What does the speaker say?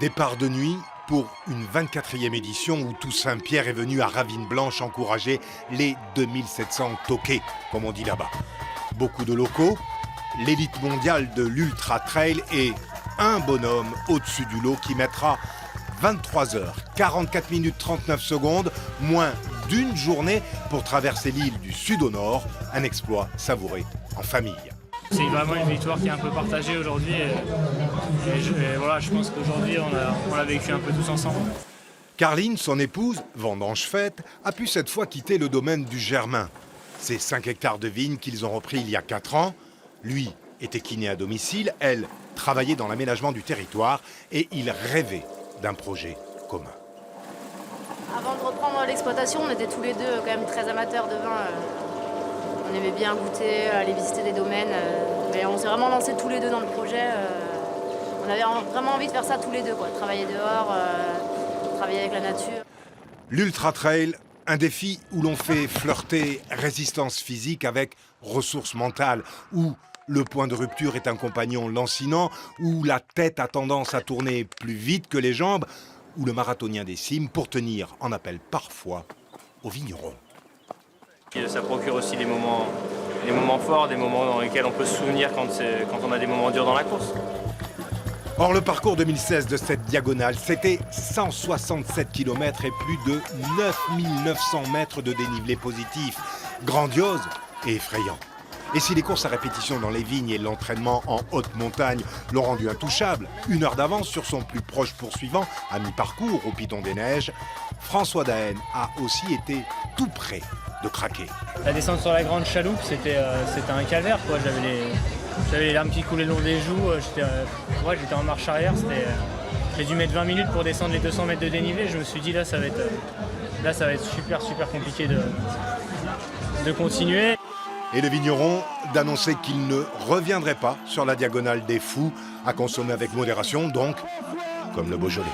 Départ de nuit pour une 24e édition où Toussaint Pierre est venu à Ravine Blanche encourager les 2700 toqués, comme on dit là-bas. Beaucoup de locaux, l'élite mondiale de l'Ultra Trail et un bonhomme au-dessus du lot qui mettra 23 heures, 44 minutes 39 secondes, moins d'une journée pour traverser l'île du sud au nord, un exploit savouré en famille. C'est vraiment une victoire qui est un peu partagée aujourd'hui et voilà, je pense qu'aujourd'hui on l'a vécu un peu tous ensemble. Carline, son épouse, vendange faite, a pu cette fois quitter le domaine du Germain. Ces 5 hectares de vignes qu'ils ont repris il y a 4 ans. Lui était kiné à domicile, elle travaillait dans l'aménagement du territoire et ils rêvaient d'un projet commun. Avant de reprendre l'exploitation, on était tous les deux quand même très amateurs de vin. On aimait bien goûter, aller visiter des domaines. Mais on s'est vraiment lancés tous les deux dans le projet. On avait vraiment envie de faire ça tous les deux, quoi. Travailler dehors, travailler avec la nature. L'Ultra Trail, un défi où l'on fait flirter résistance physique avec ressources mentales, où le point de rupture est un compagnon lancinant, où la tête a tendance à tourner plus vite que les jambes, où le marathonien des cimes pour tenir en appelle parfois au vigneron. Ça procure aussi des moments forts, des moments dans lesquels on peut se souvenir quand on a des moments durs dans la course. Or, le parcours 2016 de cette diagonale, c'était 167 km et plus de 9900 mètres de dénivelé positif. Grandiose et effrayant. Et si les courses à répétition dans les vignes et l'entraînement en haute montagne l'ont rendu intouchable, 1 heure d'avance sur son plus proche poursuivant à mi-parcours au Piton des Neiges, François Daen a aussi été tout près de craquer. La descente sur la grande chaloupe, c'était un calvaire, quoi. J'avais les larmes qui coulaient le long des joues, j'étais en marche arrière. J'ai dû mettre 20 minutes pour descendre les 200 mètres de dénivelé. Je me suis dit là ça va être super compliqué de continuer. Et le vigneron d'annoncer qu'il ne reviendrait pas sur la diagonale des fous, à consommer avec modération, donc comme le Beaujolais.